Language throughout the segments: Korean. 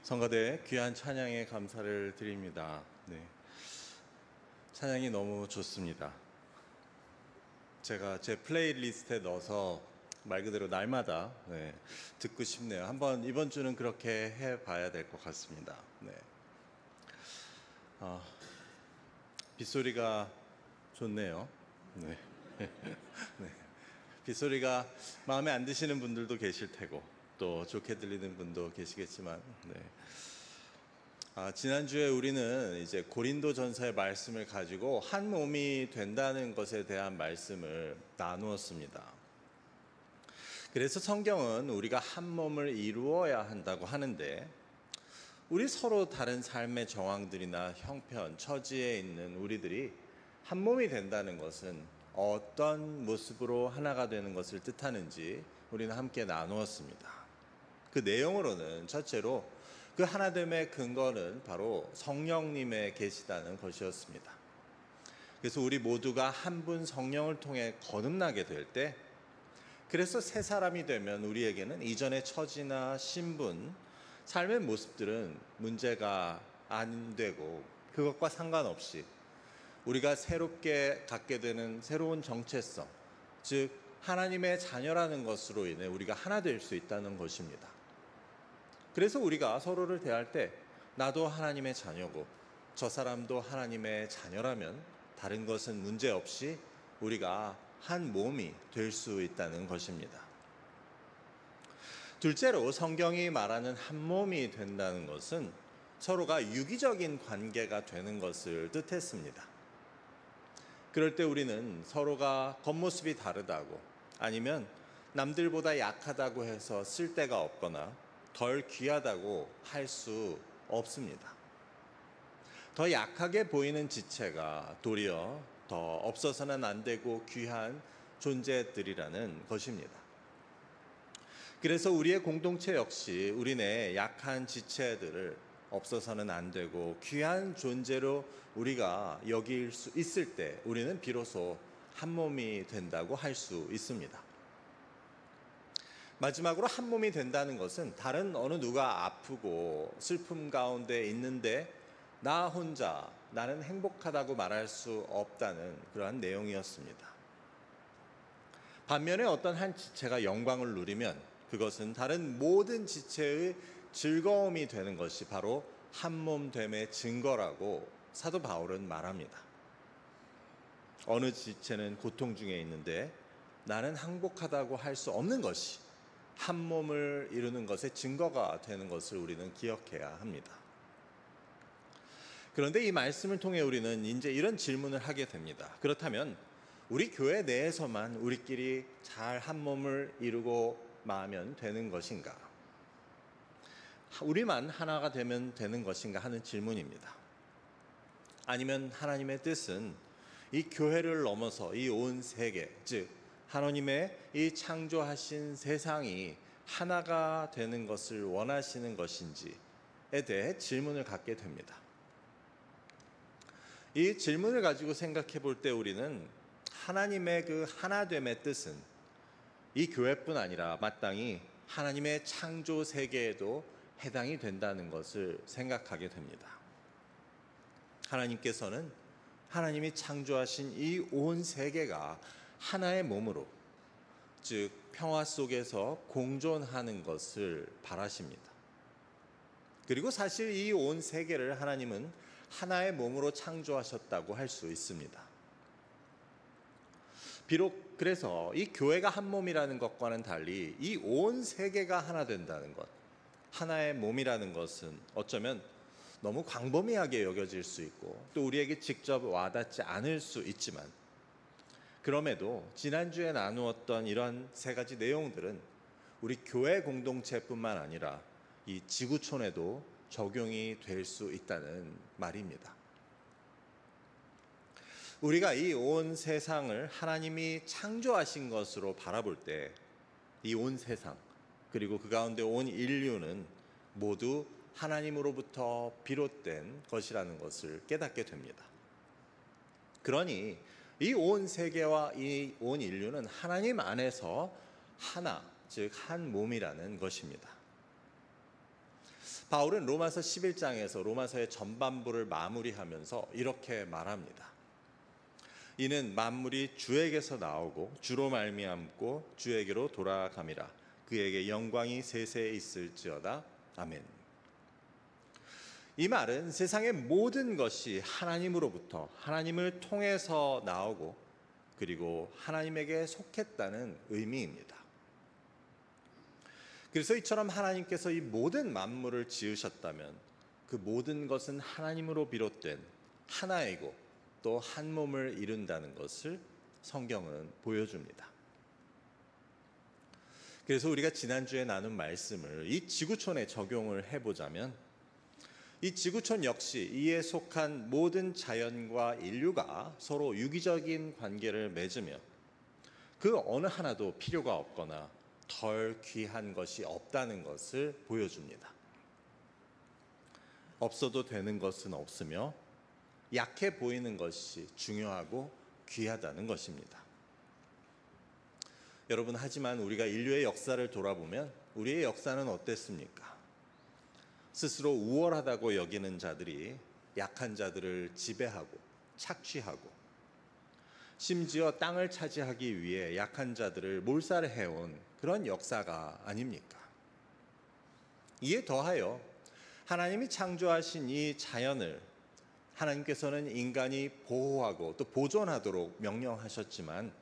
성가대 귀한 찬양에 감사를 드립니다. 네. 찬양이 너무 좋습니다. 제가 제 플레이리스트에 넣어서 말 그대로 날마다 듣고 싶네요. 한번 이번 주는 그렇게 해봐야 될 것 같습니다. 네. 빗소리가 좋네요. 네. 네. 빗소리가 마음에 안 드시는 분들도 계실 테고 또 좋게 들리는 분도 계시겠지만 지난주에 우리는 이제 고린도 전서의 말씀을 가지고 한 몸이 된다는 것에 대한 말씀을 나누었습니다. 그래서 성경은 우리가 한 몸을 이루어야 한다고 하는데 우리 서로 다른 삶의 정황들이나 형편, 처지에 있는 우리들이 한 몸이 된다는 것은 어떤 모습으로 하나가 되는 것을 뜻하는지 우리는 함께 나누었습니다. 그 내용으로는 첫째로 그 하나됨의 근거는 바로 성령님의 계시다는 것이었습니다. 그래서 우리 모두가 한 분 성령을 통해 거듭나게 될 때, 그래서 새 사람이 되면 우리에게는 이전의 처지나 신분, 삶의 모습들은 문제가 안 되고 그것과 상관없이 우리가 새롭게 갖게 되는 새로운 정체성, 즉 하나님의 자녀라는 것으로 인해 우리가 하나 될 수 있다는 것입니다. 그래서 우리가 서로를 대할 때 나도 하나님의 자녀고 저 사람도 하나님의 자녀라면 다른 것은 문제없이 우리가 한 몸이 될 수 있다는 것입니다. 둘째로 성경이 말하는 한 몸이 된다는 것은 서로가 유기적인 관계가 되는 것을 뜻했습니다. 그럴 때 우리는 서로가 겉모습이 다르다고 아니면 남들보다 약하다고 해서 쓸데가 없거나 덜 귀하다고 할 수 없습니다. 더 약하게 보이는 지체가 도리어 더 없어서는 안 되고 귀한 존재들이라는 것입니다. 그래서 우리의 공동체 역시 우리네 약한 지체들을 없어서는 안 되고 귀한 존재로 우리가 여길 수 있을 때 우리는 비로소 한 몸이 된다고 할 수 있습니다. 마지막으로 한 몸이 된다는 것은 다른 어느 누가 아프고 슬픔 가운데 있는데 나 혼자 나는 행복하다고 말할 수 없다는 그러한 내용이었습니다. 반면에 어떤 한 지체가 영광을 누리면 그것은 다른 모든 지체의 즐거움이 되는 것이 바로 한 몸됨의 증거라고 사도 바울은 말합니다. 어느 지체는 고통 중에 있는데 나는 행복하다고 할 수 없는 것이 한 몸을 이루는 것의 증거가 되는 것을 우리는 기억해야 합니다. 그런데 이 말씀을 통해 우리는 이제 이런 질문을 하게 됩니다. 그렇다면 우리 교회 내에서만 우리끼리 잘 한 몸을 이루고 마면 되는 것인가? 우리만 하나가 되면 되는 것인가 하는 질문입니다. 아니면 하나님의 뜻은 이 교회를 넘어서 이 온 세계, 즉 하나님의 이 창조하신 세상이 하나가 되는 것을 원하시는 것인지에 대해 질문을 갖게 됩니다. 이 질문을 가지고 생각해 볼 때 우리는 하나님의 그 하나됨의 뜻은 이 교회뿐 아니라 마땅히 하나님의 창조 세계에도 해당이 된다는 것을 생각하게 됩니다. 하나님께서는 하나님이 창조하신 이 온 세계가 하나의 몸으로, 즉 평화 속에서 공존하는 것을 바라십니다. 그리고 사실 이 온 세계를 하나님은 하나의 몸으로 창조하셨다고 할 수 있습니다. 비록 그래서 이 교회가 한 몸이라는 것과는 달리 이 온 세계가 하나 된다는 것, 하나의 몸이라는 것은 어쩌면 너무 광범위하게 여겨질 수 있고 또 우리에게 직접 와닿지 않을 수 있지만, 그럼에도 지난주에 나누었던 이런 세 가지 내용들은 우리 교회 공동체뿐만 아니라 이 지구촌에도 적용이 될 수 있다는 말입니다. 우리가 이 온 세상을 하나님이 창조하신 것으로 바라볼 때 이 온 세상 그리고 그 가운데 온 인류는 모두 하나님으로부터 비롯된 것이라는 것을 깨닫게 됩니다. 그러니 이 온 세계와 이 온 인류는 하나님 안에서 하나, 즉 한 몸이라는 것입니다. 바울은 로마서 11장에서 로마서의 전반부를 마무리하면서 이렇게 말합니다. 이는 만물이 주에게서 나오고 주로 말미암고 주에게로 돌아감이라. 그에게 영광이 세세 있을지어다. 아멘. 이 말은 세상의 모든 것이 하나님으로부터 하나님을 통해서 나오고 그리고 하나님에게 속했다는 의미입니다. 그래서 이처럼 하나님께서 이 모든 만물을 지으셨다면 그 모든 것은 하나님으로 비롯된 하나이고 또 한 몸을 이룬다는 것을 성경은 보여줍니다. 그래서 우리가 지난주에 나눈 말씀을 이 지구촌에 적용을 해보자면 이 지구촌 역시 이에 속한 모든 자연과 인류가 서로 유기적인 관계를 맺으며 그 어느 하나도 필요가 없거나 덜 귀한 것이 없다는 것을 보여줍니다. 없어도 되는 것은 없으며 약해 보이는 것이 중요하고 귀하다는 것입니다. 여러분, 하지만 우리가 인류의 역사를 돌아보면 우리의 역사는 어땠습니까? 스스로 우월하다고 여기는 자들이 약한 자들을 지배하고 착취하고 심지어 땅을 차지하기 위해 약한 자들을 몰살해온 그런 역사가 아닙니까? 이에 더하여 하나님이 창조하신 이 자연을 하나님께서는 인간이 보호하고 또 보존하도록 명령하셨지만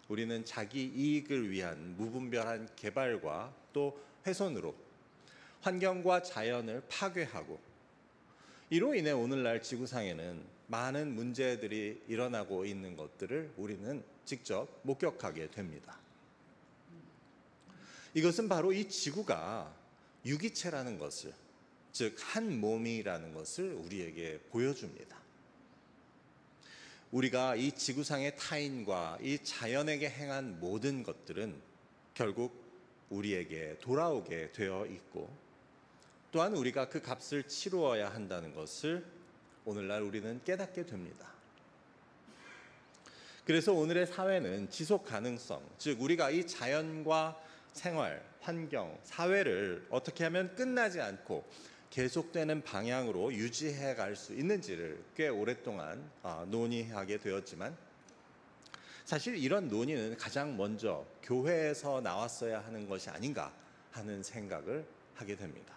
우리는 자기 이익을 위한 무분별한 개발과 또 훼손으로 환경과 자연을 파괴하고 이로 인해 오늘날 지구상에는 많은 문제들이 일어나고 있는 것들을 우리는 직접 목격하게 됩니다. 이것은 바로 이 지구가 유기체라는 것을, 즉 한 몸이라는 것을 우리에게 보여줍니다. 우리가 이 지구상의 타인과 이 자연에게 행한 모든 것들은 결국 우리에게 돌아오게 되어 있고 또한 우리가 그 값을 치루어야 한다는 것을 오늘날 우리는 깨닫게 됩니다. 그래서 오늘의 사회는 지속 가능성, 즉 우리가 이 자연과 생활, 환경, 사회를 어떻게 하면 끝나지 않고 계속되는 방향으로 유지해 갈 수 있는지를 꽤 오랫동안 논의하게 되었지만 사실 이런 논의는 가장 먼저 교회에서 나왔어야 하는 것이 아닌가 하는 생각을 하게 됩니다.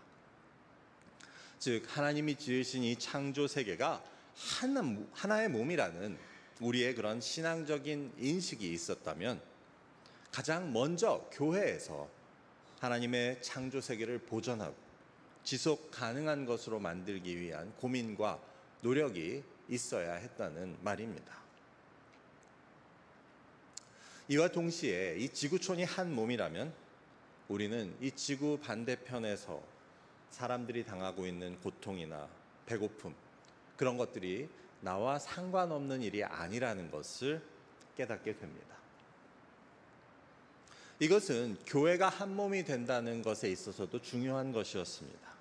즉 하나님이 지으신 이 창조 세계가 하나의 몸이라는 우리의 그런 신앙적인 인식이 있었다면 가장 먼저 교회에서 하나님의 창조 세계를 보존하고 지속 가능한 것으로 만들기 위한 고민과 노력이 있어야 했다는 말입니다. 이와 동시에 이 지구촌이 한 몸이라면 우리는 이 지구 반대편에서 사람들이 당하고 있는 고통이나 배고픔, 그런 것들이 나와 상관없는 일이 아니라는 것을 깨닫게 됩니다. 이것은 교회가 한 몸이 된다는 것에 있어서도 중요한 것이었습니다.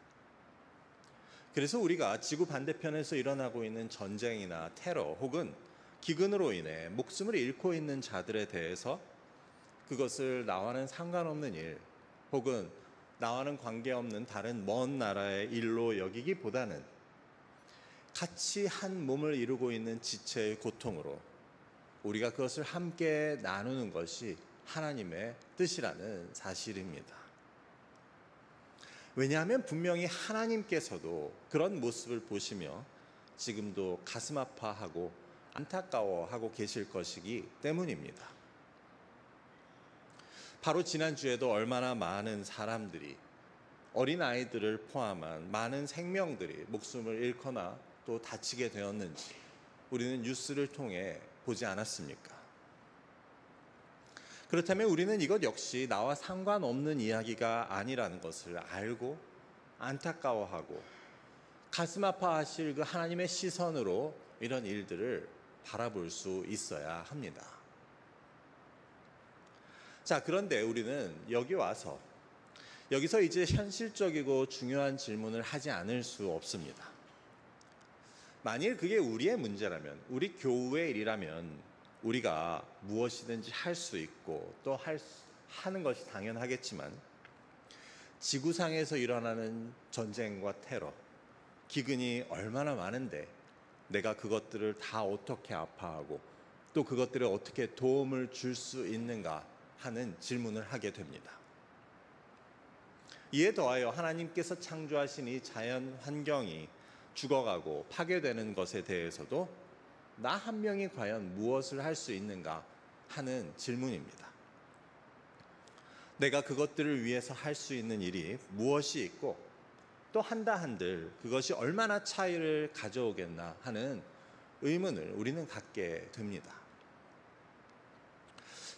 그래서 우리가 지구 반대편에서 일어나고 있는 전쟁이나 테러 혹은 기근으로 인해 목숨을 잃고 있는 자들에 대해서 그것을 나와는 상관없는 일 혹은 나와는 관계없는 다른 먼 나라의 일로 여기기보다는 같이 한 몸을 이루고 있는 지체의 고통으로 우리가 그것을 함께 나누는 것이 하나님의 뜻이라는 사실입니다. 왜냐하면 분명히 하나님께서도 그런 모습을 보시며 지금도 가슴 아파하고 안타까워하고 계실 것이기 때문입니다. 바로 지난주에도 얼마나 많은 사람들이 어린아이들을 포함한 많은 생명들이 목숨을 잃거나 또 다치게 되었는지 우리는 뉴스를 통해 보지 않았습니까? 그렇다면 우리는 이것 역시 나와 상관없는 이야기가 아니라는 것을 알고 안타까워하고 가슴 아파하실 그 하나님의 시선으로 이런 일들을 바라볼 수 있어야 합니다. 자, 그런데 우리는 여기서 이제 현실적이고 중요한 질문을 하지 않을 수 없습니다. 만일 그게 우리의 문제라면, 우리 교우의 일이라면 우리가 무엇이든지 할 수 있고 또 하는 것이 당연하겠지만 지구상에서 일어나는 전쟁과 테러, 기근이 얼마나 많은데 내가 그것들을 다 어떻게 아파하고 또 그것들을 어떻게 도움을 줄 수 있는가 하는 질문을 하게 됩니다. 이에 더하여 하나님께서 창조하신 이 자연 환경이 죽어가고 파괴되는 것에 대해서도 나 한 명이 과연 무엇을 할 수 있는가 하는 질문입니다. 내가 그것들을 위해서 할 수 있는 일이 무엇이 있고 또 한다 한들 그것이 얼마나 차이를 가져오겠나 하는 의문을 우리는 갖게 됩니다.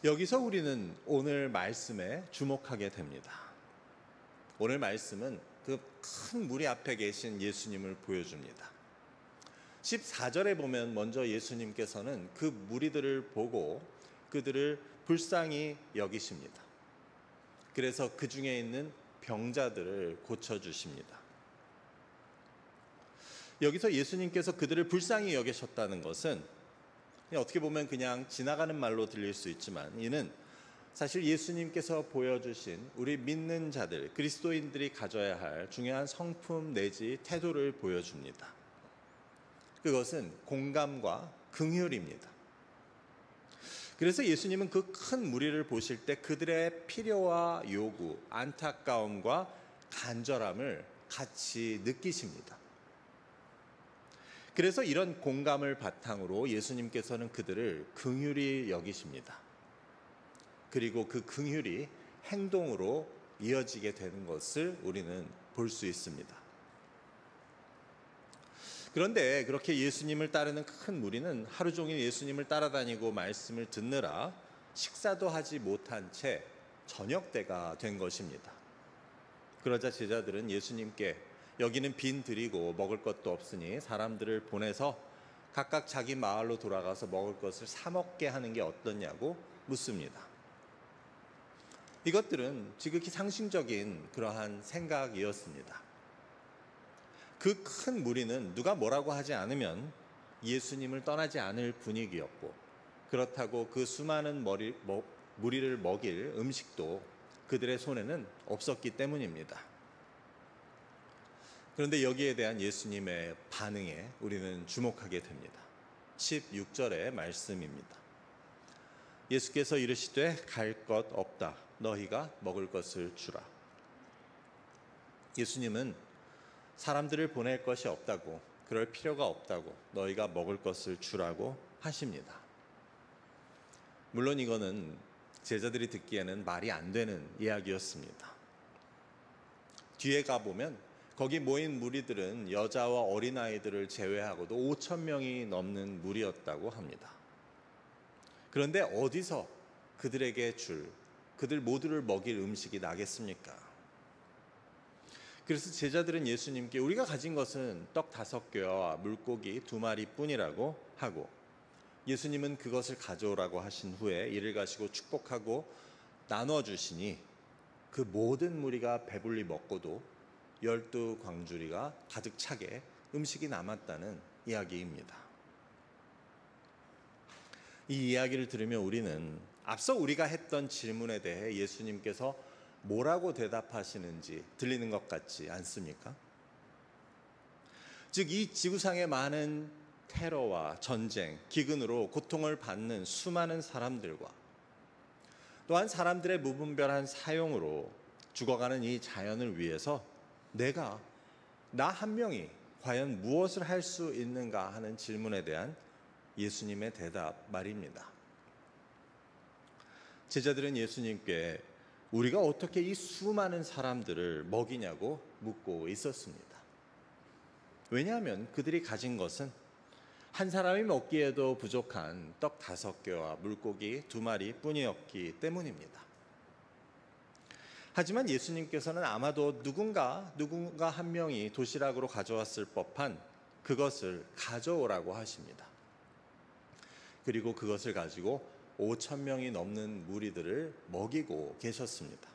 여기서 우리는 오늘 말씀에 주목하게 됩니다. 오늘 말씀은 그 큰 무리 앞에 계신 예수님을 보여줍니다. 14절에 보면 먼저 예수님께서는 그 무리들을 보고 그들을 불쌍히 여기십니다. 그래서 그 중에 있는 병자들을 고쳐주십니다. 여기서 예수님께서 그들을 불쌍히 여기셨다는 것은 어떻게 보면 그냥 지나가는 말로 들릴 수 있지만 이는 사실 예수님께서 보여주신 우리 믿는 자들, 그리스도인들이 가져야 할 중요한 성품 내지 태도를 보여줍니다. 그것은 공감과 긍휼입니다. 그래서 예수님은 그 큰 무리를 보실 때 그들의 필요와 요구, 안타까움과 간절함을 같이 느끼십니다. 그래서 이런 공감을 바탕으로 예수님께서는 그들을 긍휼히 여기십니다. 그리고 그 긍휼이 행동으로 이어지게 되는 것을 우리는 볼 수 있습니다. 그런데 그렇게 예수님을 따르는 큰 무리는 하루 종일 예수님을 따라다니고 말씀을 듣느라 식사도 하지 못한 채 저녁 때가 된 것입니다. 그러자 제자들은 예수님께 여기는 빈 들이고 먹을 것도 없으니 사람들을 보내서 각각 자기 마을로 돌아가서 먹을 것을 사 먹게 하는 게 어떠냐고 묻습니다. 이것들은 지극히 상식적인 그러한 생각이었습니다. 그 큰 무리는 누가 뭐라고 하지 않으면 예수님을 떠나지 않을 분위기였고 그렇다고 그 수많은 무리를 먹일 음식도 그들의 손에는 없었기 때문입니다. 그런데 여기에 대한 예수님의 반응에 우리는 주목하게 됩니다. 16절의 말씀입니다. 예수께서 이르시되 갈 것 없다. 너희가 먹을 것을 주라. 예수님은 사람들을 보낼 것이 없다고, 그럴 필요가 없다고, 너희가 먹을 것을 주라고 하십니다. 물론 이거는 제자들이 듣기에는 말이 안 되는 이야기였습니다. 뒤에 가보면 거기 모인 무리들은 여자와 어린아이들을 제외하고도 5,000명이 넘는 무리였다고 합니다. 그런데 어디서 그들에게 그들 모두를 먹일 음식이 나겠습니까? 그래서 제자들은 예수님께 우리가 가진 것은 떡 5개와 물고기 2마리 뿐이라고 하고 예수님은 그것을 가져오라고 하신 후에 이를 가지고 축복하고 나눠 주시니 그 모든 무리가 배불리 먹고도 12광주리가 가득 차게 음식이 남았다는 이야기입니다. 이 이야기를 들으면 우리는 앞서 우리가 했던 질문에 대해 예수님께서 뭐라고 대답하시는지 들리는 것 같지 않습니까? 즉, 이 지구상의 많은 테러와 전쟁, 기근으로 고통을 받는 수많은 사람들과 또한 사람들의 무분별한 사용으로 죽어가는 이 자연을 위해서 나 한 명이 과연 무엇을 할 수 있는가 하는 질문에 대한 예수님의 대답 말입니다. 제자들은 예수님께 우리가 어떻게 이 수많은 사람들을 먹이냐고 묻고 있었습니다. 왜냐하면 그들이 가진 것은 한 사람이 먹기에도 부족한 떡 5개와 물고기 2마리 뿐이었기 때문입니다. 하지만 예수님께서는 아마도 누군가 한 명이 도시락으로 가져왔을 법한 그것을 가져오라고 하십니다. 그리고 그것을 가지고 5,000명이 넘는 무리들을 먹이고 계셨습니다.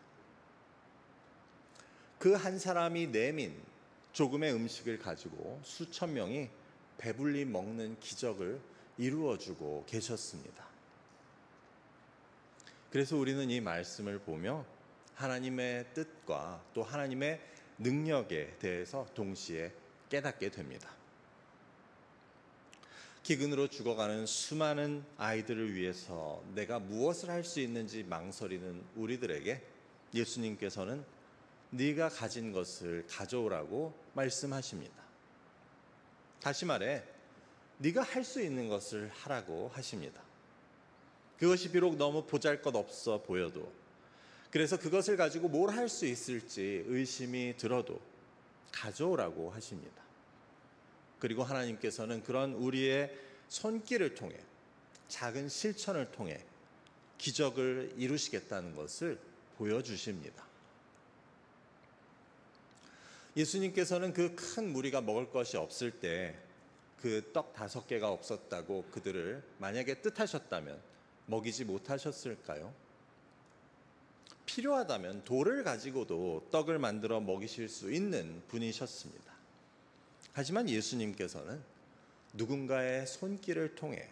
그 한 사람이 내민 조금의 음식을 가지고 수천 명이 배불리 먹는 기적을 이루어주고 계셨습니다. 그래서 우리는 이 말씀을 보며 하나님의 뜻과 또 하나님의 능력에 대해서 동시에 깨닫게 됩니다. 기근으로 죽어가는 수많은 아이들을 위해서 내가 무엇을 할 수 있는지 망설이는 우리들에게 예수님께서는 네가 가진 것을 가져오라고 말씀하십니다. 다시 말해 네가 할 수 있는 것을 하라고 하십니다. 그것이 비록 너무 보잘것없어 보여도, 그래서 그것을 가지고 뭘 할 수 있을지 의심이 들어도 가져오라고 하십니다. 그리고 하나님께서는 그런 우리의 손길을 통해, 작은 실천을 통해 기적을 이루시겠다는 것을 보여주십니다. 예수님께서는 그 큰 무리가 먹을 것이 없을 때 그 떡 5개가 없었다고 그들을 만약에 뜻하셨다면 먹이지 못하셨을까요? 필요하다면 돌을 가지고도 떡을 만들어 먹이실 수 있는 분이셨습니다. 하지만 예수님께서는 누군가의 손길을 통해,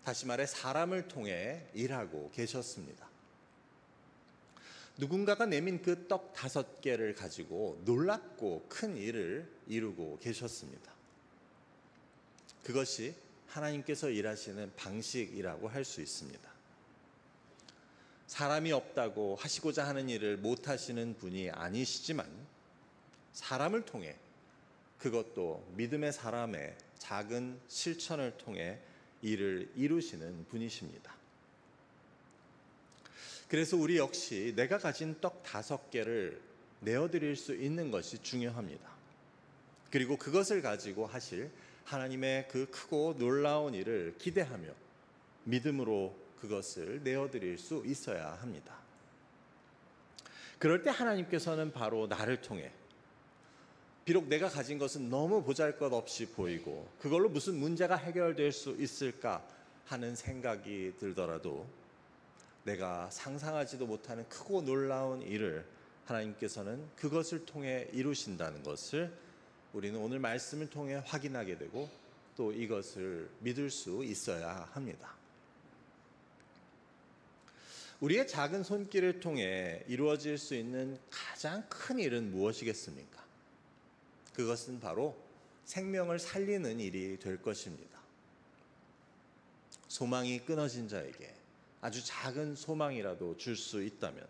다시 말해 사람을 통해 일하고 계셨습니다. 누군가가 내민 그 떡 5개를 가지고 놀랍고 큰 일을 이루고 계셨습니다. 그것이 하나님께서 일하시는 방식이라고 할 수 있습니다. 사람이 없다고 하시고자 하는 일을 못하시는 분이 아니시지만 사람을 통해, 그것도 믿음의 사람의 작은 실천을 통해 일을 이루시는 분이십니다. 그래서 우리 역시 내가 가진 떡 5개를 내어드릴 수 있는 것이 중요합니다. 그리고 그것을 가지고 하실 하나님의 그 크고 놀라운 일을 기대하며 믿음으로 그것을 내어드릴 수 있어야 합니다. 그럴 때 하나님께서는 바로 나를 통해, 비록 내가 가진 것은 너무 보잘것없이 보이고 그걸로 무슨 문제가 해결될 수 있을까 하는 생각이 들더라도 내가 상상하지도 못하는 크고 놀라운 일을 하나님께서는 그것을 통해 이루신다는 것을 우리는 오늘 말씀을 통해 확인하게 되고 또 이것을 믿을 수 있어야 합니다. 우리의 작은 손길을 통해 이루어질 수 있는 가장 큰 일은 무엇이겠습니까? 그것은 바로 생명을 살리는 일이 될 것입니다. 소망이 끊어진 자에게 아주 작은 소망이라도 줄 수 있다면,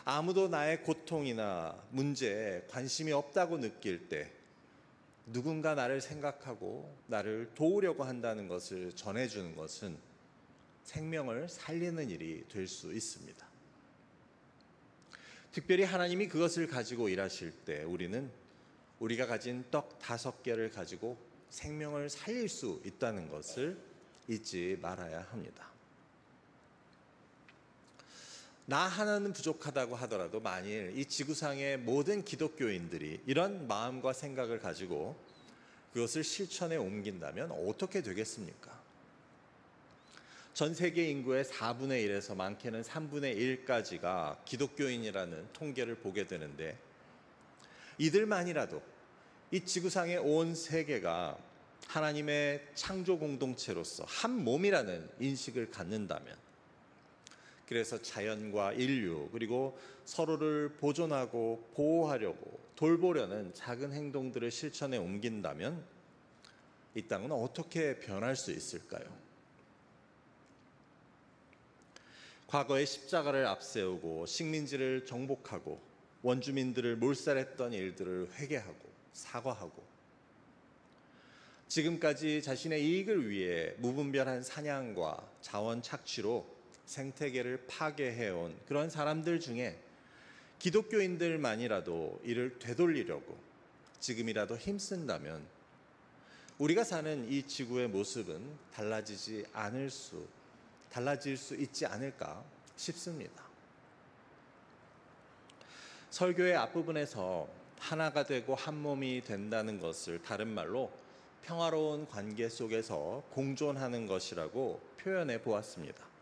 아무도 나의 고통이나 문제에 관심이 없다고 느낄 때 누군가 나를 생각하고 나를 도우려고 한다는 것을 전해주는 것은 생명을 살리는 일이 될 수 있습니다. 특별히 하나님이 그것을 가지고 일하실 때 우리는 우리가 가진 떡 5개를 가지고 생명을 살릴 수 있다는 것을 잊지 말아야 합니다. 나 하나는 부족하다고 하더라도 만일 이 지구상의 모든 기독교인들이 이런 마음과 생각을 가지고 그것을 실천에 옮긴다면 어떻게 되겠습니까? 전 세계 인구의 4분의 1에서 많게는 3분의 1까지가 기독교인이라는 통계를 보게 되는데, 이들만이라도 이 지구상의 온 세계가 하나님의 창조 공동체로서 한 몸이라는 인식을 갖는다면, 그래서 자연과 인류 그리고 서로를 보존하고 보호하려고 돌보려는 작은 행동들을 실천에 옮긴다면 이 땅은 어떻게 변할 수 있을까요? 과거에 십자가를 앞세우고 식민지를 정복하고 원주민들을 몰살했던 일들을 회개하고 사과하고, 지금까지 자신의 이익을 위해 무분별한 사냥과 자원 착취로 생태계를 파괴해온 그런 사람들 중에 기독교인들만이라도 이를 되돌리려고 지금이라도 힘쓴다면 우리가 사는 이 지구의 모습은 달라질 수 있지 않을까 싶습니다. 설교의 앞부분에서 하나가 되고 한 몸이 된다는 것을 다른 말로 평화로운 관계 속에서 공존하는 것이라고 표현해 보았습니다.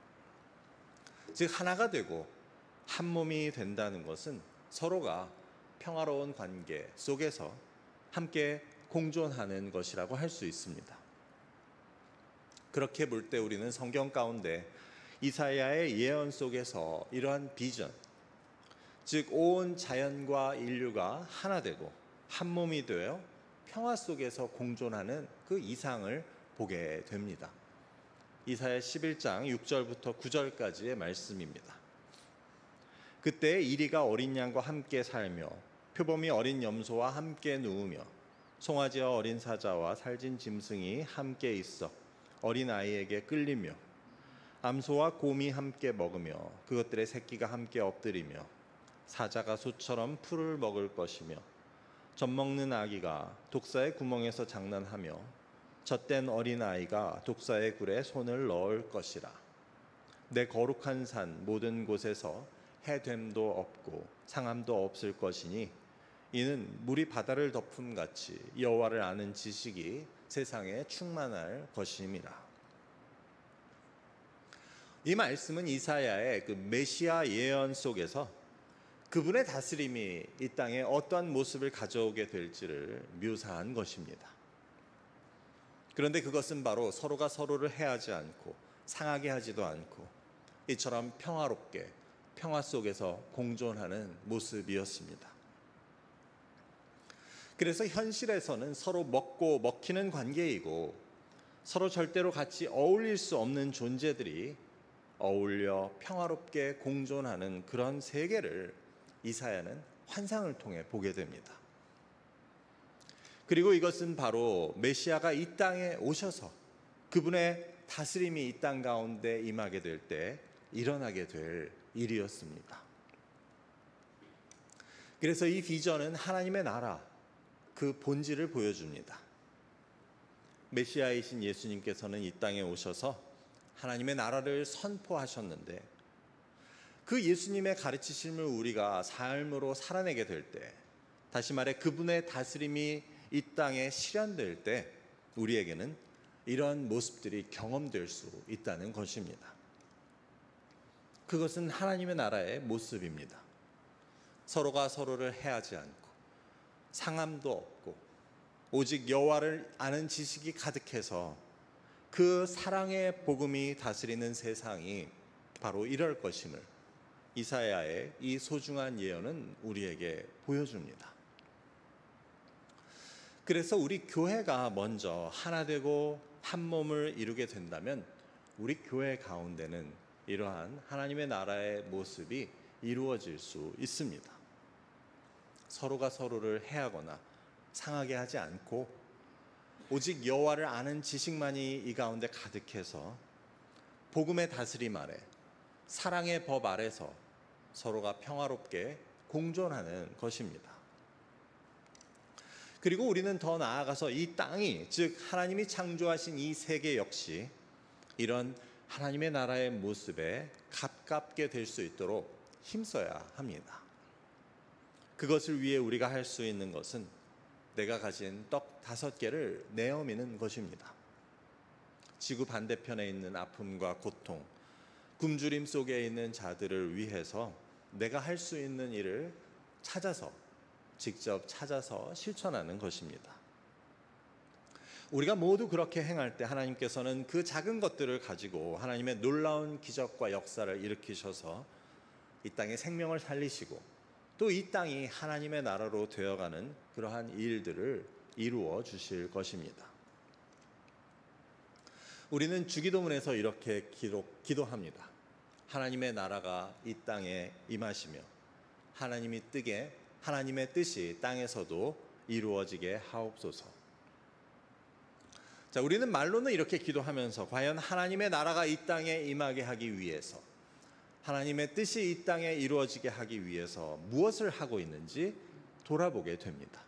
즉 하나가 되고 한 몸이 된다는 것은 서로가 평화로운 관계 속에서 함께 공존하는 것이라고 할 수 있습니다. 그렇게 볼 때 우리는 성경 가운데 이사야의 예언 속에서 이러한 비전, 즉 온 자연과 인류가 하나 되고 한 몸이 되어 평화 속에서 공존하는 그 이상을 보게 됩니다. 이사야 11장 6절부터 9절까지의 말씀입니다. 그때 이리가 어린 양과 함께 살며 표범이 어린 염소와 함께 누우며 송아지와 어린 사자와 살진 짐승이 함께 있어 어린 아이에게 끌리며 암소와 곰이 함께 먹으며 그것들의 새끼가 함께 엎드리며 사자가 소처럼 풀을 먹을 것이며 젖먹는 아기가 독사의 구멍에서 장난하며 젖된 어린아이가 독사의 굴에 손을 넣을 것이라. 내 거룩한 산 모든 곳에서 해됨도 없고 상함도 없을 것이니 이는 물이 바다를 덮음같이 여호와를 아는 지식이 세상에 충만할 것임이라. 이 말씀은 이사야의 그 메시아 예언 속에서 그분의 다스림이 이 땅에 어떠한 모습을 가져오게 될지를 묘사한 것입니다. 그런데 그것은 바로 서로가 서로를 해하지 않고 상하게 하지도 않고 이처럼 평화롭게 평화 속에서 공존하는 모습이었습니다. 그래서 현실에서는 서로 먹고 먹히는 관계이고 서로 절대로 같이 어울릴 수 없는 존재들이 어울려 평화롭게 공존하는 그런 세계를 이사야는 환상을 통해 보게 됩니다. 그리고 이것은 바로 메시아가 이 땅에 오셔서 그분의 다스림이 이 땅 가운데 임하게 될 때 일어나게 될 일이었습니다. 그래서 이 비전은 하나님의 나라, 그 본질을 보여줍니다. 메시아이신 예수님께서는 이 땅에 오셔서 하나님의 나라를 선포하셨는데 그 예수님의 가르치심을 우리가 삶으로 살아내게 될 때, 다시 말해 그분의 다스림이 이 땅에 실현될 때 우리에게는 이런 모습들이 경험될 수 있다는 것입니다. 그것은 하나님의 나라의 모습입니다. 서로가 서로를 해하지 않고 상함도 없고 오직 여호와를 아는 지식이 가득해서 그 사랑의 복음이 다스리는 세상이 바로 이럴 것임을 이사야의 이 소중한 예언은 우리에게 보여줍니다. 그래서 우리 교회가 먼저 하나 되고 한 몸을 이루게 된다면 우리 교회 가운데는 이러한 하나님의 나라의 모습이 이루어질 수 있습니다. 서로가 서로를 해하거나 상하게 하지 않고 오직 여호와를 아는 지식만이 이 가운데 가득해서 복음의 다스림 아래 사랑의 법 아래서 서로가 평화롭게 공존하는 것입니다. 그리고 우리는 더 나아가서 이 땅이, 즉 하나님이 창조하신 이 세계 역시 이런 하나님의 나라의 모습에 가깝게 될 수 있도록 힘써야 합니다. 그것을 위해 우리가 할 수 있는 것은 내가 가진 떡 5개를 내어미는 것입니다. 지구 반대편에 있는 아픔과 고통, 굶주림 속에 있는 자들을 위해서 내가 할 수 있는 일을 직접 찾아서 실천하는 것입니다. 우리가 모두 그렇게 행할 때 하나님께서는 그 작은 것들을 가지고 하나님의 놀라운 기적과 역사를 일으키셔서 이 땅에 생명을 살리시고 또 이 땅이 하나님의 나라로 되어가는 그러한 일들을 이루어 주실 것입니다. 우리는 주기도문에서 이렇게 기도합니다. 하나님의 나라가 이 땅에 임하시며 하나님의 뜻이 땅에서도 이루어지게 하옵소서. 자, 우리는 말로는 이렇게 기도하면서 과연 하나님의 나라가 이 땅에 임하게 하기 위해서, 하나님의 뜻이 이 땅에 이루어지게 하기 위해서 무엇을 하고 있는지 돌아보게 됩니다.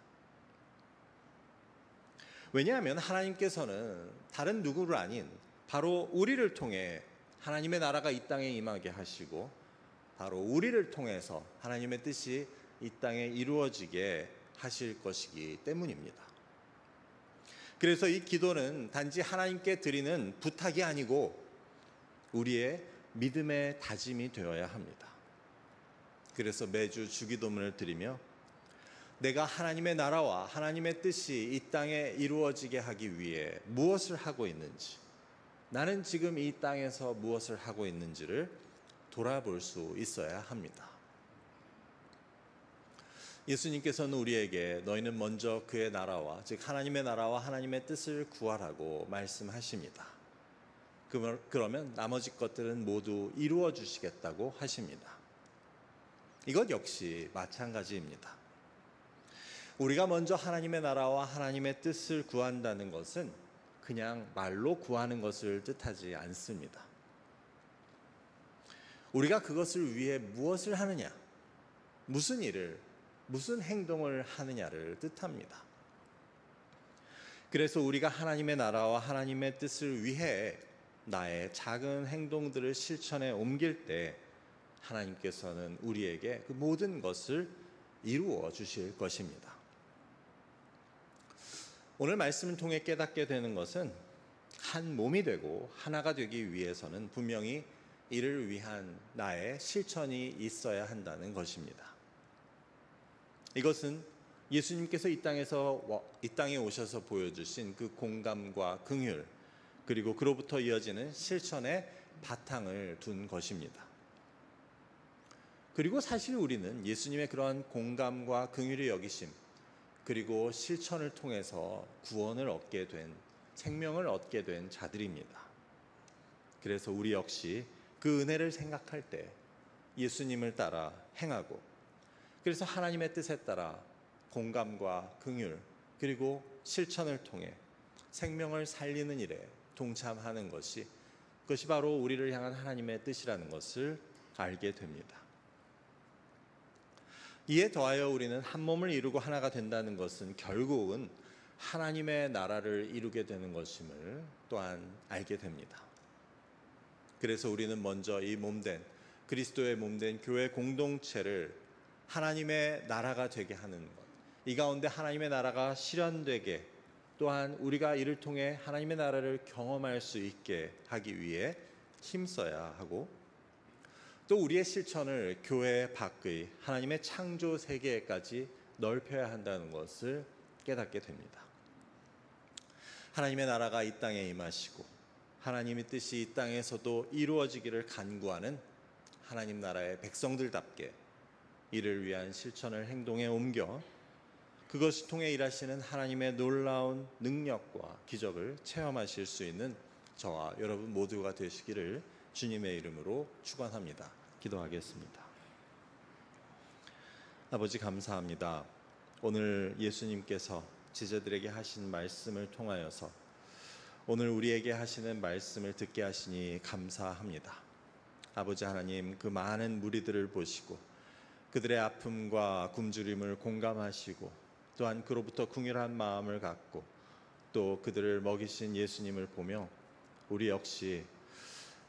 왜냐하면 하나님께서는 다른 누구를 아닌 바로 우리를 통해 하나님의 나라가 이 땅에 임하게 하시고 바로 우리를 통해서 하나님의 뜻이 이 땅에 이루어지게 하실 것이기 때문입니다. 그래서 이 기도는 단지 하나님께 드리는 부탁이 아니고 우리의 믿음의 다짐이 되어야 합니다. 그래서 매주 주기도문을 드리며 내가 하나님의 나라와 하나님의 뜻이 이 땅에 이루어지게 하기 위해 무엇을 하고 있는지, 나는 지금 이 땅에서 무엇을 하고 있는지를 돌아볼 수 있어야 합니다. 예수님께서는 우리에게 너희는 먼저 그의 나라와 즉 하나님의 나라와 하나님의 뜻을 구하라고 말씀하십니다. 그러면 나머지 것들은 모두 이루어 주시겠다고 하십니다. 이것 역시 마찬가지입니다. 우리가 먼저 하나님의 나라와 하나님의 뜻을 구한다는 것은 그냥 말로 구하는 것을 뜻하지 않습니다. 우리가 그것을 위해 무엇을 하느냐, 무슨 일을, 무슨 행동을 하느냐를 뜻합니다. 그래서 우리가 하나님의 나라와 하나님의 뜻을 위해 나의 작은 행동들을 실천에 옮길 때 하나님께서는 우리에게 그 모든 것을 이루어 주실 것입니다. 오늘 말씀을 통해 깨닫게 되는 것은 한 몸이 되고 하나가 되기 위해서는 분명히 이를 위한 나의 실천이 있어야 한다는 것입니다. 이것은 예수님께서 이 땅에 오셔서 보여주신 그 공감과 긍휼 그리고 그로부터 이어지는 실천의 바탕을 둔 것입니다. 그리고 사실 우리는 예수님의 그러한 공감과 긍휼의 여기심 그리고 실천을 통해서 구원을 얻게 된 생명을 얻게 된 자들입니다. 그래서 우리 역시 그 은혜를 생각할 때 예수님을 따라 행하고 그래서 하나님의 뜻에 따라 공감과 긍휼 그리고 실천을 통해 생명을 살리는 일에 동참하는 그것이 바로 우리를 향한 하나님의 뜻이라는 것을 알게 됩니다. 이에 더하여 우리는 한 몸을 이루고 하나가 된다는 것은 결국은 하나님의 나라를 이루게 되는 것임을 또한 알게 됩니다. 그래서 우리는 먼저 이 몸된 그리스도의 몸된 교회 공동체를 하나님의 나라가 되게 하는 것, 이 가운데 하나님의 나라가 실현되게 또한 우리가 이를 통해 하나님의 나라를 경험할 수 있게 하기 위해 힘써야 하고 또 우리의 실천을 교회 밖의 하나님의 창조 세계까지 넓혀야 한다는 것을 깨닫게 됩니다. 하나님의 나라가 이 땅에 임하시고 하나님의 뜻이 이 땅에서도 이루어지기를 간구하는 하나님 나라의 백성들답게 이를 위한 실천을 행동에 옮겨 그것을 통해 일하시는 하나님의 놀라운 능력과 기적을 체험하실 수 있는 저와 여러분 모두가 되시기를 주님의 이름으로 축원합니다. 기도하겠습니다. 아버지 감사합니다. 오늘 예수님께서 제자들에게 하신 말씀을 통하여서 오늘 우리에게 하시는 말씀을 듣게 하시니 감사합니다. 아버지 하나님, 그 많은 무리들을 보시고 그들의 아픔과 굶주림을 공감하시고 또한 그로부터 긍휼한 마음을 갖고 또 그들을 먹이신 예수님을 보며 우리 역시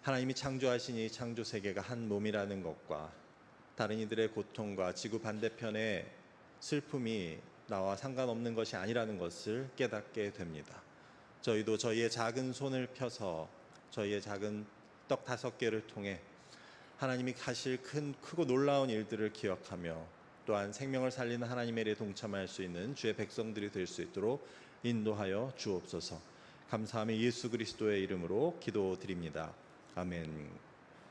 하나님이 창조하신 이 창조 세계가 한 몸이라는 것과 다른 이들의 고통과 지구 반대편의 슬픔이 나와 상관없는 것이 아니라는 것을 깨닫게 됩니다. 저희도 저희의 작은 손을 펴서 저희의 작은 떡 5개를 통해 하나님이 하실 크고 놀라운 일들을 기억하며 또한 생명을 살리는 하나님의 일에 동참할 수 있는 주의 백성들이 될 수 있도록 인도하여 주옵소서. 감사하며 예수 그리스도의 이름으로 기도드립니다. 아멘.